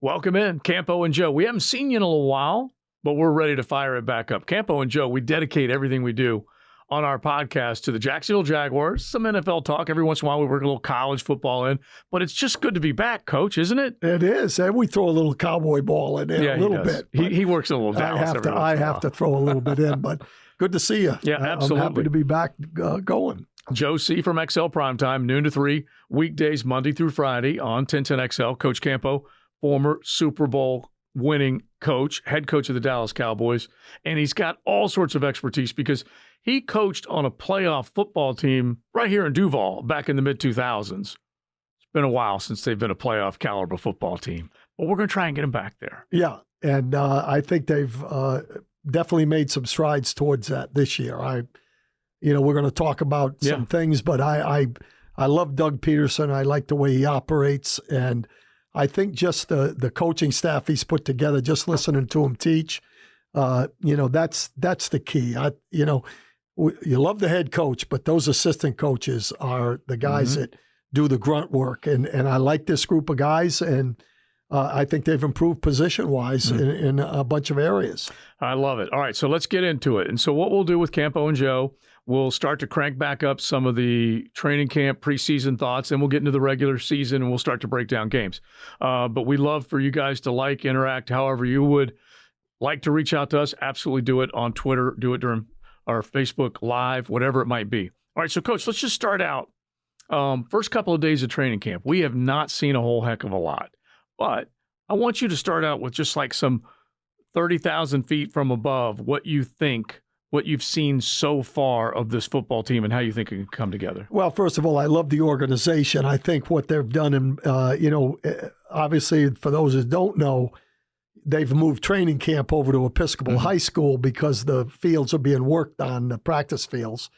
Welcome in, Campo and Joe. We haven't seen you in a little while, but we're ready to fire it back up. Campo and Joe, we dedicate everything we do on our podcast to the Jacksonville Jaguars. Some NFL talk. Every once in a while, we work a little college football in. But it's just good to be back, Coach, isn't it? It is. And we throw a little cowboy ball in there a little bit. He works a little Dallas. I have to throw a little bit in, but good to see you. Yeah, absolutely. I'm happy to be back going. Joe C. from XL Primetime, noon to 3, weekdays, Monday through Friday on 1010 XL. Coach Campo, former Super Bowl winning coach, head coach of the Dallas Cowboys, and he's got all sorts of expertise because he coached on a playoff football team right here in Duval back in the mid-2000s. It's been a while since they've been a playoff caliber football team, but we're going to try and get him back there. Yeah, and I think they've definitely made some strides towards that this year. We're going to talk about some things, but I love Doug Peterson. I like the way he operates, and I think just the coaching staff he's put together, just listening to him teach, that's the key. You love the head coach, but those assistant coaches are the guys that do the grunt work, and I like this group of guys, and I think they've improved position-wise in a bunch of areas. I love it. All right, so let's get into it. And so what we'll do with Campo and Joe, we'll start to crank back up some of the training camp preseason thoughts, and we'll get into the regular season, and we'll start to break down games. But we love for you guys to interact, however you would like to reach out to us. Absolutely do it on Twitter. Do it during our Facebook Live, whatever it might be. All right, so, Coach, let's just start out. First couple of days of training camp, we have not seen a whole heck of a lot. But I want you to start out with just like some 30,000 feet from above, what you think, what you've seen so far of this football team and how you think it can come together. Well, first of all, I love the organization. I think what they've done, and obviously for those that don't know, they've moved training camp over to Episcopal High School because the fields are being worked on, the practice fields,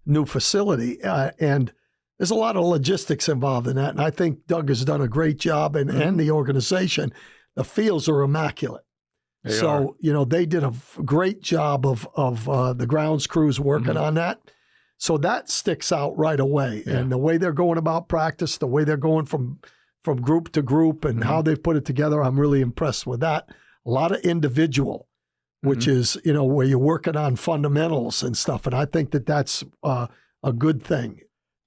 new facility. And there's a lot of logistics involved in that. And I think Doug has done a great job and the organization. The fields are immaculate. They did a great job of the grounds crews working on that. So that sticks out right away. Yeah. And the way they're going about practice, the way they're going from group to group and how they've put it together, I'm really impressed with that. A lot of individual, which is, where you're working on fundamentals and stuff. And I think that's a good thing.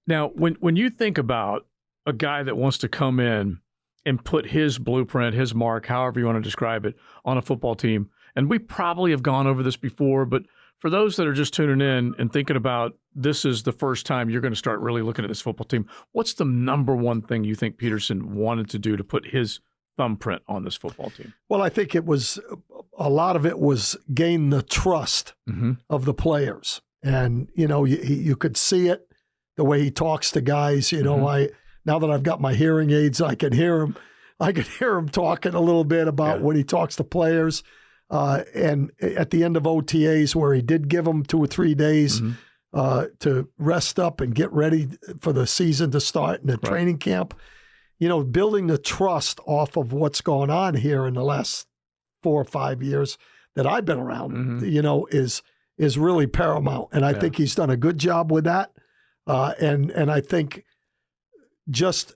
Now, when you think about a guy that wants to come in and put his blueprint, his mark, however you want to describe it, on a football team, and we probably have gone over this before, but for those that are just tuning in and thinking about this is the first time you're going to start really looking at this football team, what's the number one thing you think Peterson wanted to do to put his thumbprint on this football team? Well, I think a lot of it was gain the trust of the players. And, you could see it, the way he talks to guys. Now that I've got my hearing aids, I can hear him. I can hear him talking a little bit about when he talks to players. And at the end of OTAs, where he did give them 2 or 3 days to rest up and get ready for the season to start in the training camp, building the trust off of what's going on here in the last 4 or 5 years that I've been around, is really paramount. And I think he's done a good job with that. And I think just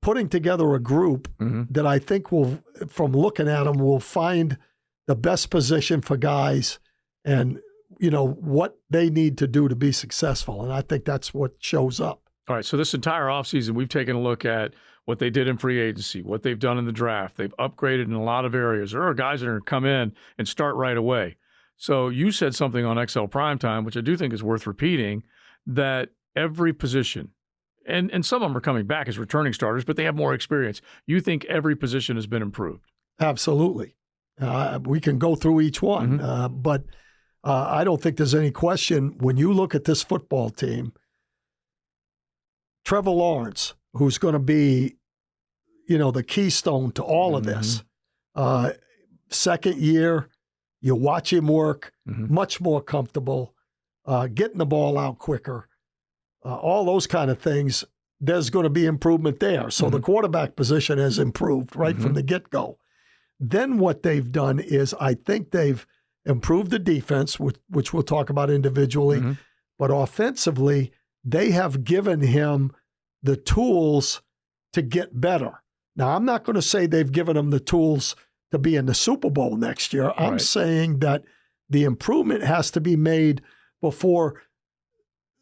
putting together a group that I think will, from looking at them, will find the best position for guys and, what they need to do to be successful. And I think that's what shows up. All right, so this entire offseason, we've taken a look at what they did in free agency, what they've done in the draft. They've upgraded in a lot of areas. There are guys that are going to come in and start right away. So you said something on XL Primetime, which I do think is worth repeating, that every position, and some of them are coming back as returning starters, but they have more experience. You think every position has been improved? Absolutely. We can go through each one, but I don't think there's any question when you look at this football team, Trevor Lawrence, who's going to be, the keystone to all of this. Second year, you watch him work, much more comfortable, getting the ball out quicker. All those kind of things, there's going to be improvement there. So the quarterback position has improved right from the get-go. Then what they've done is I think they've improved the defense, which we'll talk about individually, but offensively, they have given him the tools to get better. Now, I'm not going to say they've given them the tools to be in the Super Bowl next year. I'm saying that the improvement has to be made before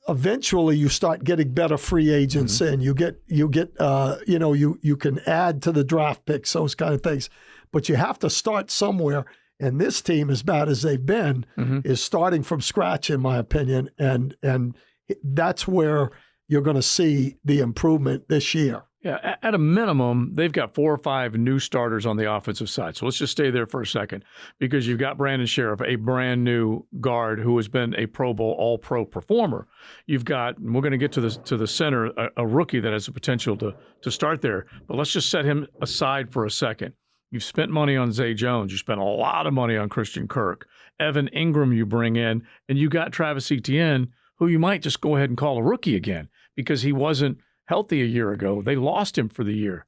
eventually you start getting better free agents in. You get you can add to the draft picks, those kind of things. But you have to start somewhere. And this team, as bad as they've been, is starting from scratch, in my opinion. And that's where you're going to see the improvement this year. Yeah, at a minimum, they've got 4 or 5 new starters on the offensive side. So let's just stay there for a second, because you've got Brandon Sheriff, a brand new guard who has been a Pro Bowl All-Pro performer. You've got, and we're going to get to the center, a rookie that has the potential to start there. But let's just set him aside for a second. You've spent money on Zay Jones. You spent a lot of money on Christian Kirk. Evan Ingram you bring in, and you got Travis Etienne, who you might just go ahead and call a rookie again because he wasn't healthy a year ago. They lost him for the year.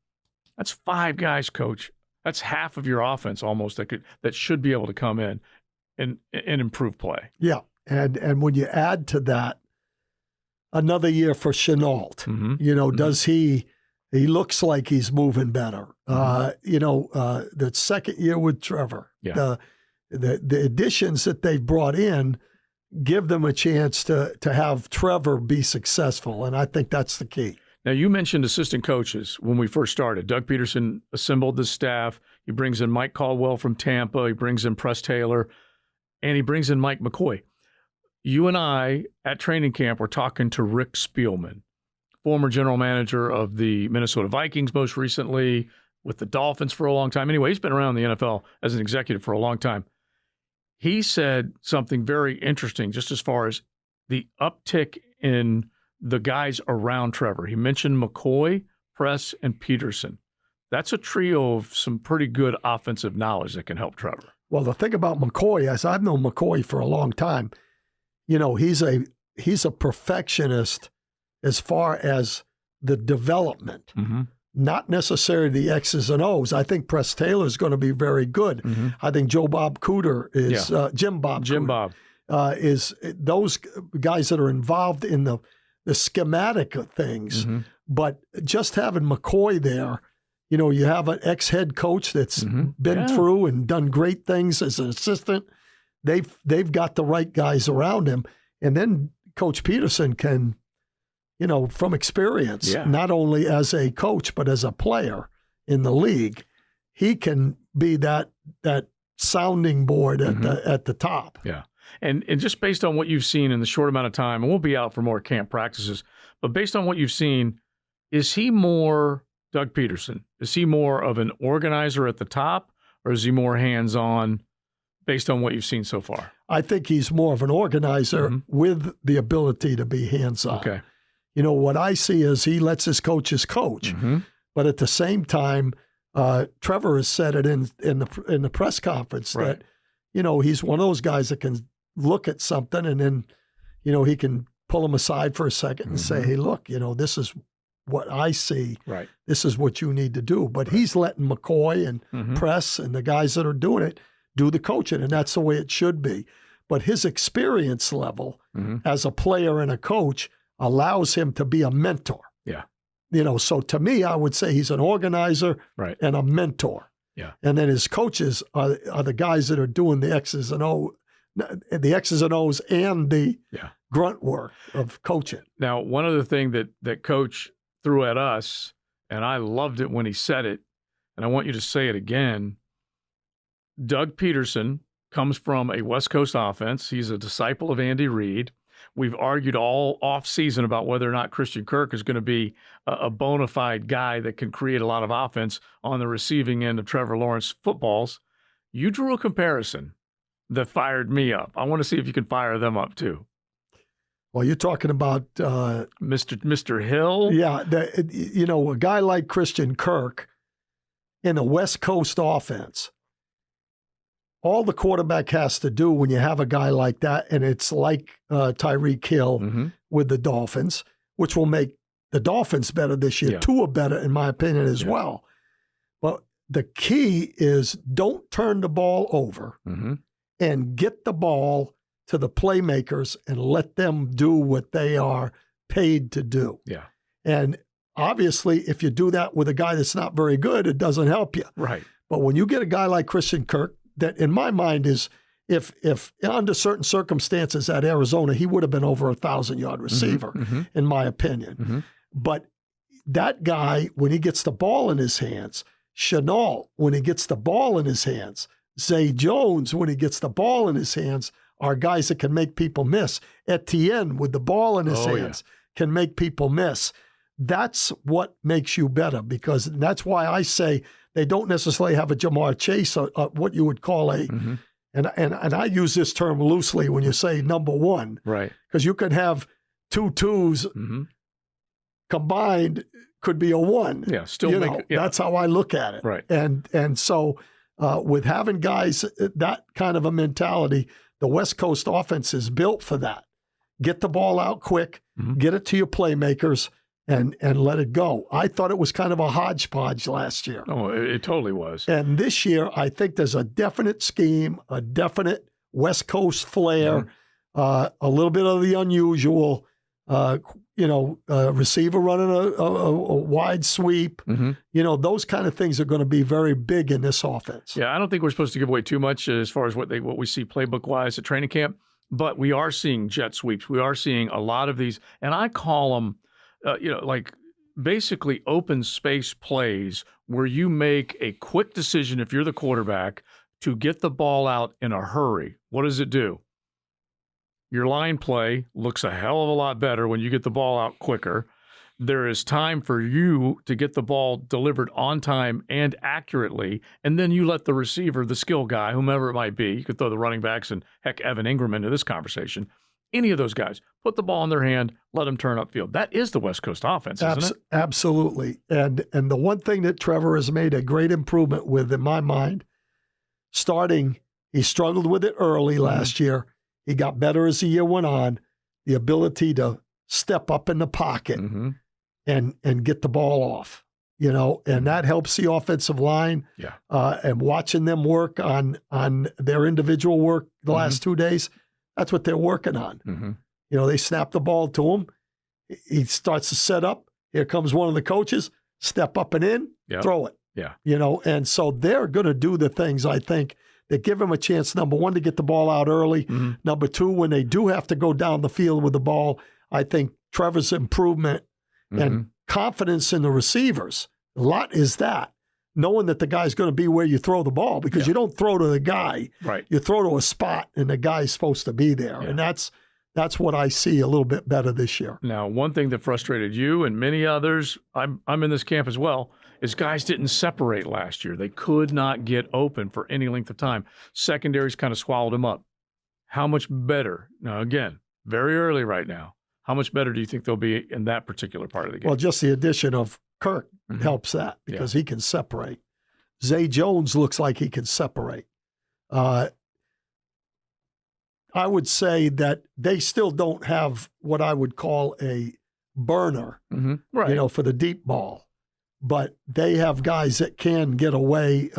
That's 5 guys, Coach. That's half of your offense almost that should be able to come in and improve play. Yeah, and when you add to that another year for Chenault, does he looks like he's moving better. The second year with Trevor, the additions that they've brought in give them a chance to have Trevor be successful, and I think that's the key. Now, you mentioned assistant coaches when we first started. Doug Peterson assembled the staff. He brings in Mike Caldwell from Tampa. He brings in Press Taylor, and he brings in Mike McCoy. You and I, at training camp, were talking to Rick Spielman, former general manager of the Minnesota Vikings most recently, with the Dolphins for a long time. Anyway, he's been around the NFL as an executive for a long time. He said something very interesting just as far as the uptick in the guys around Trevor. He mentioned McCoy, Press, and Peterson. That's a trio of some pretty good offensive knowledge that can help Trevor. Well, the thing about McCoy, as I've known McCoy for a long time, he's a perfectionist as far as the development, not necessarily the X's and O's. I think Press Taylor is going to be very good. I think Joe Bob Cooter is Jim Bob. Is those guys that are involved in the schematic of things. But just having McCoy there, you have an ex-head coach that's been through and done great things as an assistant. They've got the right guys around him. And then Coach Peterson can, from experience, not only as a coach, but as a player in the league, he can be that sounding board at the top. Yeah. And just based on what you've seen in the short amount of time, and we'll be out for more camp practices, but based on what you've seen, is he more, Doug Peterson, is he more of an organizer at the top, or is he more hands-on based on what you've seen so far? I think he's more of an organizer with the ability to be hands-on. Okay. What I see is he lets his coaches coach, but at the same time, Trevor has said it in the press conference that, he's one of those guys that can look at something and then, he can pull him aside for a second and say, hey, look, this is what I see. Right. This is what you need to do. But he's letting McCoy and Press and the guys that are doing it do the coaching, and that's the way it should be. But his experience level as a player and a coach allows him to be a mentor. Yeah. So to me, I would say he's an organizer and a mentor. Yeah. And then his coaches are the guys that are doing the X's and O's and the grunt work of coaching. Now, one other thing that Coach threw at us, and I loved it when he said it, and I want you to say it again. Doug Peterson comes from a West Coast offense. He's a disciple of Andy Reid. We've argued all offseason about whether or not Christian Kirk is going to be a bona fide guy that can create a lot of offense on the receiving end of Trevor Lawrence footballs. You drew a comparison that fired me up. I want to see if you can fire them up too. Well, you're talking about Mr. Hill. Yeah, a guy like Christian Kirk in a West Coast offense. All the quarterback has to do when you have a guy like that, and it's like Tyreek Hill with the Dolphins, which will make the Dolphins better this year. Tua better, in my opinion, as well. But the key is don't turn the ball over and get the ball to the playmakers and let them do what they are paid to do. Yeah. And obviously, if you do that with a guy that's not very good, it doesn't help you. Right. But when you get a guy like Christian Kirk, that in my mind is, if under certain circumstances at Arizona, he would have been over 1,000-yard receiver, in my opinion. But that guy, when he gets the ball in his hands, Chenault, when he gets the ball in his hands, Zay Jones, when he gets the ball in his hands, are guys that can make people miss. Etienne, with the ball in his hands, can make people miss. That's what makes you better, because that's why I say they don't necessarily have a Jamar Chase, or what you would call a, and I use this term loosely when you say number one, right? Because you could have two twos combined, could be a one. Yeah, still that's how I look at it. Right. And so with having guys that kind of a mentality, the West Coast offense is built for that. Get the ball out quick, get it to your playmakers, and let it go. I thought it was kind of a hodgepodge last year. Oh, it totally was. And this year, I think there's a definite scheme, a definite West Coast flair, a little bit of the unusual, receiver running a wide sweep. Those kind of things are going to be very big in this offense. Yeah, I don't think we're supposed to give away too much as far as what we see playbook-wise at training camp, but we are seeing jet sweeps. We are seeing a lot of these, and I call them, like basically open space plays where you make a quick decision if you're the quarterback to get the ball out in a hurry. What does it do? Your line play looks a hell of a lot better when you get the ball out quicker. There is time for you to get the ball delivered on time and accurately, and then you let the receiver, the skill guy, whomever it might be, you could throw the running backs and, heck, Evan Ingram into this conversation, any of those guys, put the ball in their hand, let them turn upfield. That is the West Coast offense, isn't it? Absolutely. And the one thing that Trevor has made a great improvement with, in my mind, he struggled with it early last year. He got better as the year went on, the ability to step up in the pocket and get the ball off, and that helps the offensive line. Yeah. And watching them work on their individual work the last 2 days, that's what they're working on. They snap the ball to him. He starts to set up. Here comes one of the coaches, step up and in, throw it. Yeah. And so they're going to do the things, I think, that give him a chance, number one, to get the ball out early. Number two, when they do have to go down the field with the ball, I think Trevor's improvement and confidence in the receivers, a lot is that. Knowing that the guy's going to be where you throw the ball, because you don't throw to the guy. Right. You throw to a spot, and the guy's supposed to be there. And that's what I see a little bit better this year. Now, one thing that frustrated you and many others, I'm in this camp as well, is guys didn't separate last year. They could not get open for any length of time. Secondaries kind of swallowed them up. How much better? Now, again, very early right now. How much better do you think they'll be in that particular part of the game? Well, just the addition of Kirk helps that, because he can separate. Zay Jones looks like he can separate. I would say that they still don't have what I would call a burner, for the deep ball. But they have guys that can get away.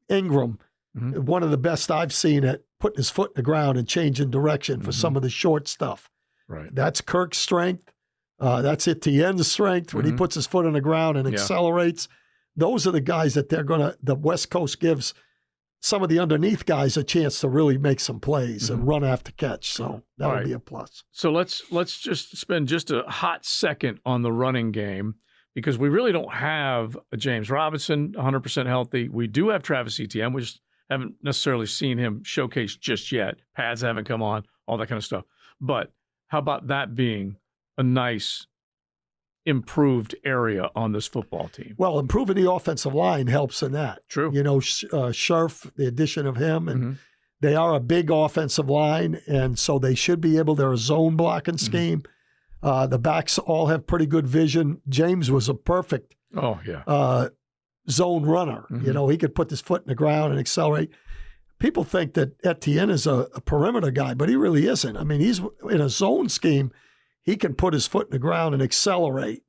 Ingram, one of the best I've seen at putting his foot in the ground and changing direction for some of the short stuff. Right. That's Kirk's strength. That's Etienne's strength when he puts his foot on the ground and accelerates. Those are the guys that the West Coast gives some of the underneath guys a chance to really make some plays and run after catch. So that would be a plus. So let's just spend just a hot second on the running game, because we really don't have a James Robinson 100% healthy. We do have Travis Etienne. We just haven't necessarily seen him showcase just yet. Pads haven't come on, all that kind of stuff. But how about that being a nice improved area on this football team? Well, improving the offensive line helps in that. True. Scherf, the addition of him, and they are a big offensive line, and so they should be able, they're a zone blocking scheme. The backs all have pretty good vision. James was a perfect zone runner. He could put his foot in the ground and accelerate. People think that Etienne is a perimeter guy, but he really isn't. I mean, he's in a zone scheme. He can put his foot in the ground and accelerate.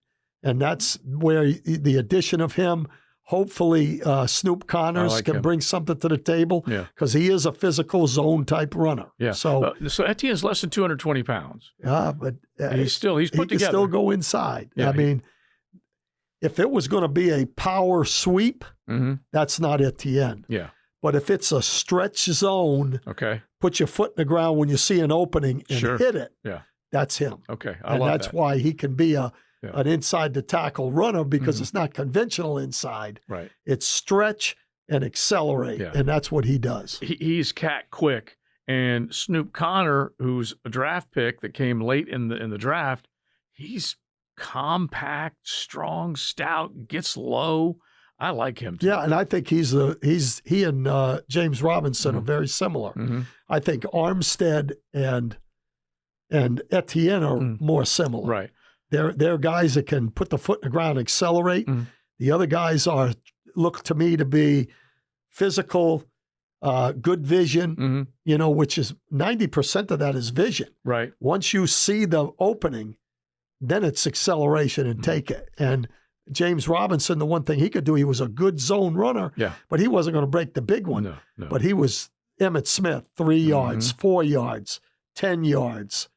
And that's where the addition of him, hopefully Snoop Connors can bring something to the table, because he is a physical zone type runner. Yeah. So Etienne's less than 220 pounds. Yeah, but he's put together. He can still go inside. Yeah, I mean, if it was going to be a power sweep, that's not Etienne. Yeah. But if it's a stretch zone, okay, put your foot in the ground when you see an opening and hit it, that's him. Okay, and that's why he can be an inside the tackle runner, because it's not conventional inside. Right. It's stretch and accelerate, and that's what he does. He's cat quick. And Snoop Connor, who's a draft pick that came late in the draft, he's compact, strong, stout, gets low. I like him too. Yeah, and I think he and James Robinson are very similar. I think Armstead and Etienne are more similar. Right. They're guys that can put the foot in the ground, accelerate. The other guys look to me to be physical, good vision, which is 90% of that is vision. Right. Once you see the opening, then it's acceleration and take it. And James Robinson, the one thing he could do, he was a good zone runner, but he wasn't going to break the big one. No. But he was Emmitt Smith, 3 yards, 4 yards, 10 yards,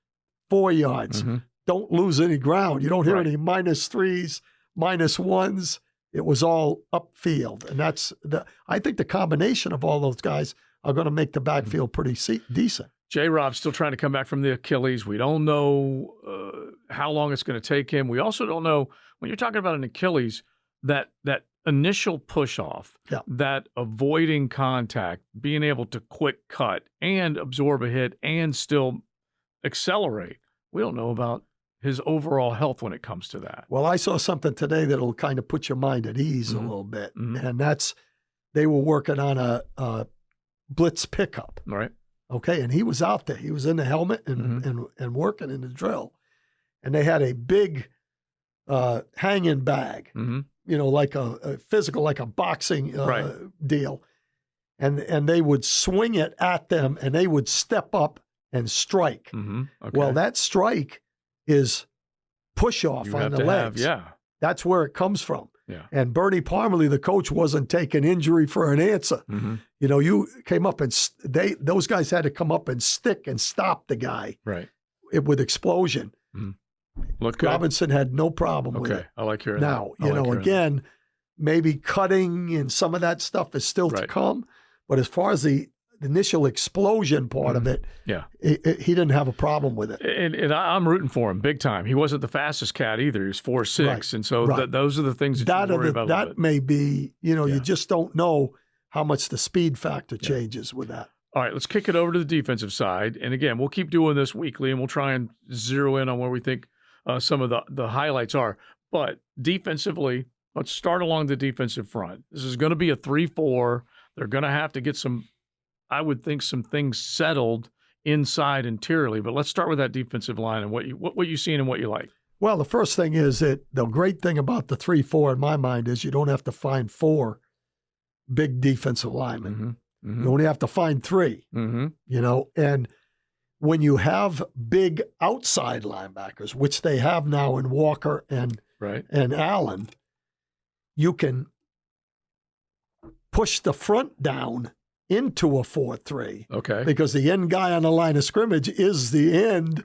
4 yards. Don't lose any ground. You don't hear any -3s, -1s. It was all upfield. And I think the combination of all those guys are going to make the backfield pretty decent. J-Rob's still trying to come back from the Achilles. We don't know how long it's going to take him. We also don't know, when you're talking about an Achilles, that initial push-off, that avoiding contact, being able to quick cut and absorb a hit and still accelerate. We don't know about his overall health when it comes to that. Well, I saw something today that'll kind of put your mind at ease a little bit. And that's, they were working on a blitz pickup. All right. Okay, and he was out there. He was in the helmet and working in the drill. And they had a big hanging bag, like a physical, like a boxing deal. And they would swing it at them, and they would step up and strike. Okay. Well, that strike is push-off on the legs. That's where it comes from. Yeah. And Bernie Parmalee, the coach, wasn't taking injury for an answer. You came up and those guys had to come up and stick and stop the guy with explosion. Look good. Robinson had no problem with it. I like hearing now, that. again, maybe cutting and some of that stuff is still to come. But as far as the initial explosion part of it, he didn't have a problem with it. And I'm rooting for him big time. He wasn't the fastest cat either. He was 4.6. And so those are the things that you worry about. That may be, you just don't know how much the speed factor changes with that. All right, let's kick it over to the defensive side. And again, we'll keep doing this weekly, and we'll try and zero in on where we think some of the highlights are. But defensively, let's start along the defensive front. This is going to be a 3-4. They're going to have to get some things settled inside interiorly. But let's start with that defensive line and what you seen and what you like. Well, the first thing is that the great thing about the 3-4 in my mind is you don't have to find 4 big defensive linemen. You only have to find 3, and when you have big outside linebackers, which they have now in Walker and Allen, you can push the front down into a 4-3. Okay. Because the end guy on the line of scrimmage is the end.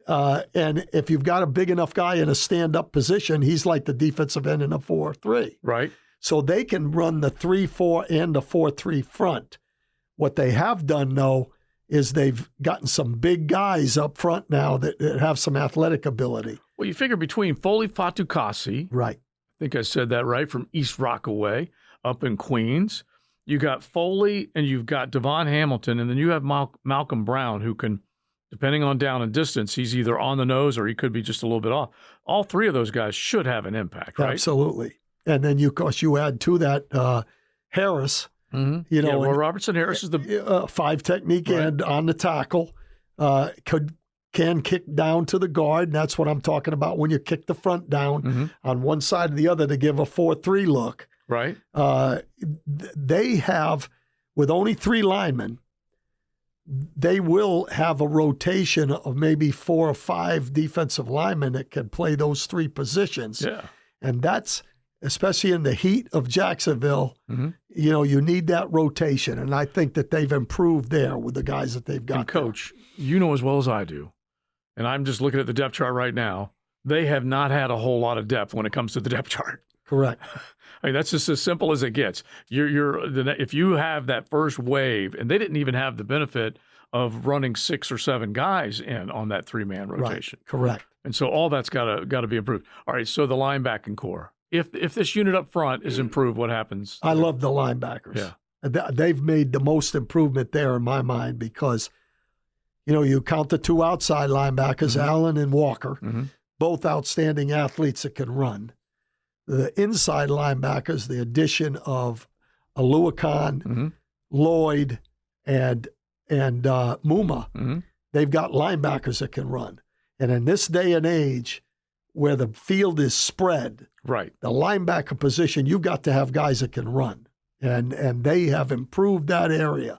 And if you've got a big enough guy in a stand-up position, he's like the defensive end in a 4-3. Right. So they can run the 3-4 and the 4-3 front. What they have done, though, is they've gotten some big guys up front now that have some athletic ability. Well, you figure between Foley Fatukasi, right? I think I said that right, from East Rockaway up in Queens. You got Foley and you've got Devon Hamilton, and then you have Malcolm Brown, who can, depending on down and distance, he's either on the nose or he could be just a little bit off. All 3 of those guys should have an impact, right? Absolutely. And then, of course, you add to that Harris. Robertson Harris is the 5 technique and on the tackle. Can kick down to the guard. And that's what I'm talking about when you kick the front down on one side or the other to give a 4-3 look. Right. They have, with only 3 linemen, they will have a rotation of maybe 4 or 5 defensive linemen that can play those 3 positions. Yeah. And that's, especially in the heat of Jacksonville, you need that rotation. And I think that they've improved there with the guys that they've got. And Coach, you know as well as I do, and I'm just looking at the depth chart right now, they have not had a whole lot of depth when it comes to the depth chart. Correct. I mean, that's just as simple as it gets. If you have that first wave, and they didn't even have the benefit of running 6 or 7 guys in on that 3-man rotation. Right. Correct. And so all that's got to be improved. All right, so the linebacking core. If this unit up front is improved, what happens? I love the linebackers. Yeah. They've made the most improvement there in my mind because, you count the 2 outside linebackers, Allen and Walker, both outstanding athletes that can run. The inside linebackers, the addition of Aluakon, Lloyd, and Muma, they've got linebackers that can run. And in this day and age where the field is spread, right, the linebacker position, you've got to have guys that can run. And they have improved that area.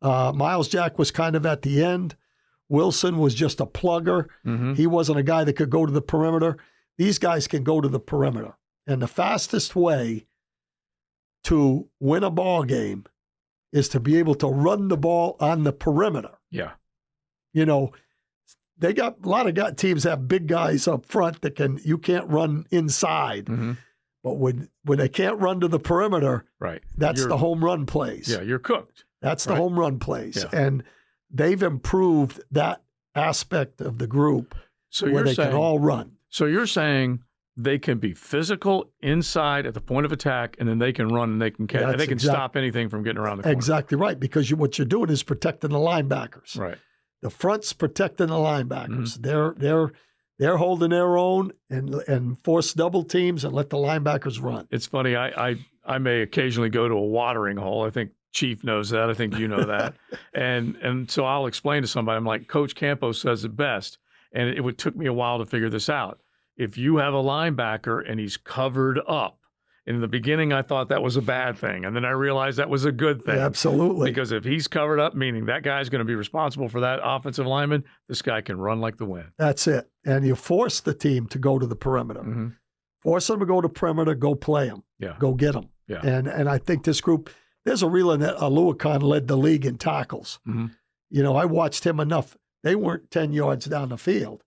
Miles Jack was kind of at the end. Wilson was just a plugger. He wasn't a guy that could go to the perimeter. These guys can go to the perimeter. And the fastest way to win a ball game is to be able to run the ball on the perimeter. Yeah. They got a lot of teams have big guys up front that you can't run inside. But when they can't run to the perimeter, right, that's the home run plays. Yeah, you're cooked. That's the home run plays. Yeah. And they've improved that aspect of the group where they can all run. So you're saying they can be physical inside at the point of attack, and then they can run and they can catch. And they can stop anything from getting around the corner. Exactly right, because what you're doing is protecting the linebackers. Right. The front's protecting the linebackers. They're holding their own and force double teams and let the linebackers run. It's funny. I may occasionally go to a watering hole. I think Chief knows that. I think you know that. and so I'll explain to somebody. I'm like, Coach Campo says it best, and it took me a while to figure this out. If you have a linebacker and he's covered up, in the beginning I thought that was a bad thing, and then I realized that was a good thing. Absolutely. Because if he's covered up, meaning that guy's going to be responsible for that offensive lineman, this guy can run like the wind. That's it. And you force the team to go to the perimeter. Force them to go to perimeter, go play them. Yeah. Go get them. Yeah. And I think this group, there's a reason that Aluakon led the league in tackles. I watched him enough. They weren't 10 yards down the field.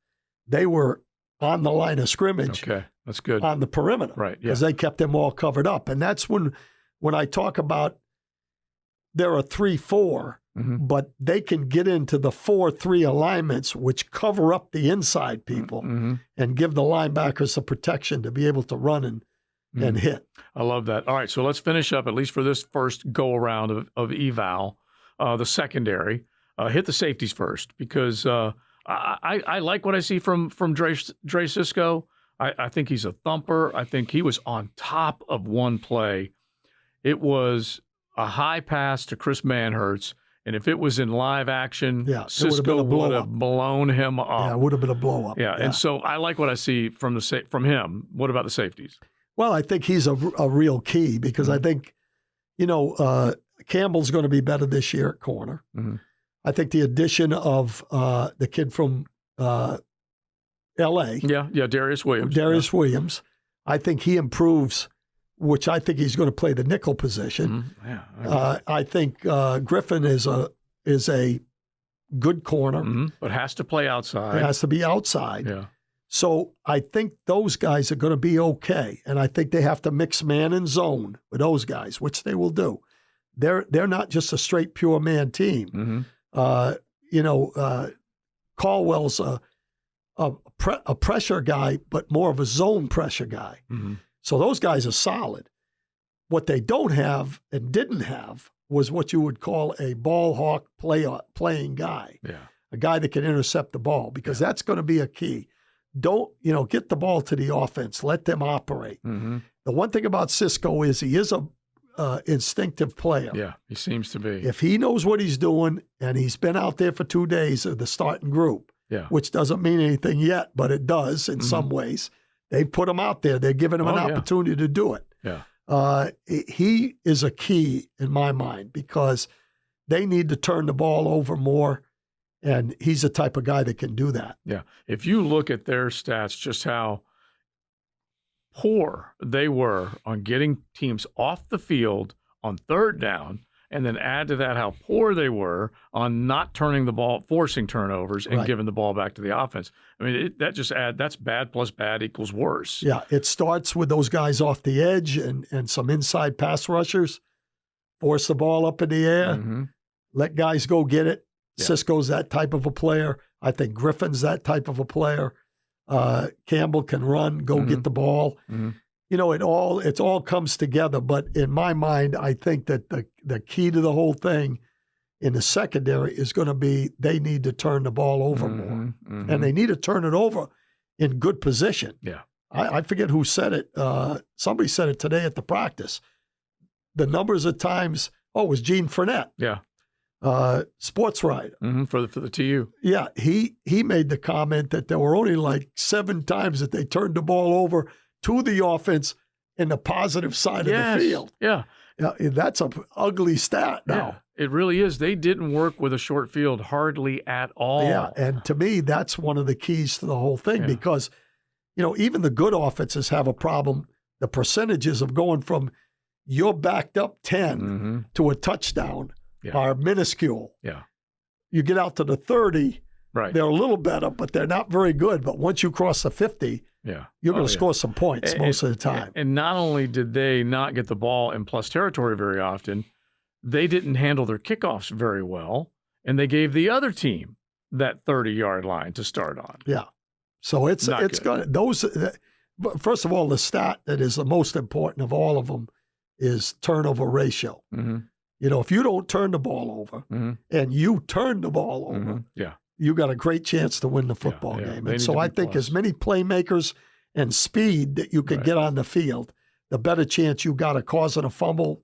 They were on the line of scrimmage. Okay, that's good. On the perimeter. Right, because they kept them all covered up. And that's when I talk about there are 3-4, but they can get into the 4-3 alignments, which cover up the inside people and give the linebackers the protection to be able to run and hit. I love that. All right, so let's finish up, at least for this first go-around of eval, the secondary. Hit the safeties first, because I like what I see from Dre Cisco. I think he's a thumper. I think he was on top of one play. It was a high pass to Chris Manhertz, and if it was in live action, Cisco would have blown him up. Yeah, it would have been a blow-up. Yeah, and so I like what I see from him. What about the safeties? Well, I think he's a real key, because I think, Campbell's going to be better this year at corner. I think the addition of the kid from L.A. Darius Williams. I think he improves, which I think he's going to play the nickel position. I think Griffin is a good corner. But has to play outside. It has to be outside. Yeah. So I think those guys are going to be okay. And I think they have to mix man and zone with those guys, which they will do. They're not just a straight pure man team. Caldwell's a pressure guy, but more of a zone pressure guy. So those guys are solid. What they don't have and didn't have was what you would call a ball hawk playing guy. A guy that can intercept the ball, because that's going to be a key. Don't, get the ball to the offense. Let them operate. The one thing about Cisco is he is a instinctive player. Yeah, he seems to be. If he knows what he's doing, and he's been out there for 2 days of the starting group, which doesn't mean anything yet, but it does in some ways. They've put him out there. They're giving him an opportunity to do it. He is a key in my mind, because they need to turn the ball over more, and he's the type of guy that can do that. Yeah. If you look at their stats, just how poor they were on getting teams off the field on third down and then add to that how poor they were on not turning the ball, forcing turnovers, and giving the ball back to the offense. I mean, that's bad plus bad equals worse. Yeah, it starts with those guys off the edge and some inside pass rushers. Force the ball up in the air. Let guys go get it. Yeah. Cisco's that type of a player. I think Griffin's that type of a player. Campbell can run, go get the ball. You know, it all comes together. But in my mind, I think that the key to the whole thing in the secondary is going to be they need to turn the ball over more. And they need to turn it over in good position. Yeah. I forget who said it. Somebody said it today at the practice. The numbers of times, it was Gene Fournette. Yeah. Sports writer. For the TU. Yeah. He made the comment that there were only like 7 times that they turned the ball over to the offense in the positive side of the field. Yeah. That's an ugly stat now. Yeah, it really is. They didn't work with a short field hardly at all. Yeah, and to me, that's one of the keys to the whole thing because, you know, even the good offenses have a problem. The percentages of going from you're backed up 10 to a touchdown are minuscule. Yeah. You get out to the 30, they're a little better, but they're not very good. But once you cross the 50, you're going to score some points most of the time. And not only did they not get the ball in plus territory very often, they didn't handle their kickoffs very well, and they gave the other team that 30-yard line to start on. Yeah. So it's going to those. First of all, the stat that is the most important of all of them is turnover ratio. You know, if you don't turn the ball over and you turn the ball over, you got a great chance to win the football game. And so I think as many playmakers and speed that you can get on the field, the better chance you got of causing a fumble,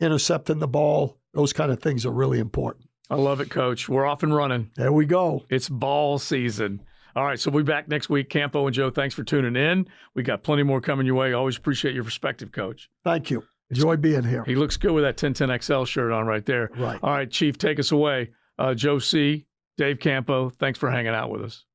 intercepting the ball. Those kind of things are really important. I love it, Coach. We're off and running. There we go. It's ball season. All right, so we'll be back next week. Campo and Joe, thanks for tuning in. We got plenty more coming your way. Always appreciate your perspective, Coach. Thank you. Enjoy being here. He looks good with that 1010XL shirt on right there. Right. All right, Chief, take us away. Joe C., Dave Campo, thanks for hanging out with us.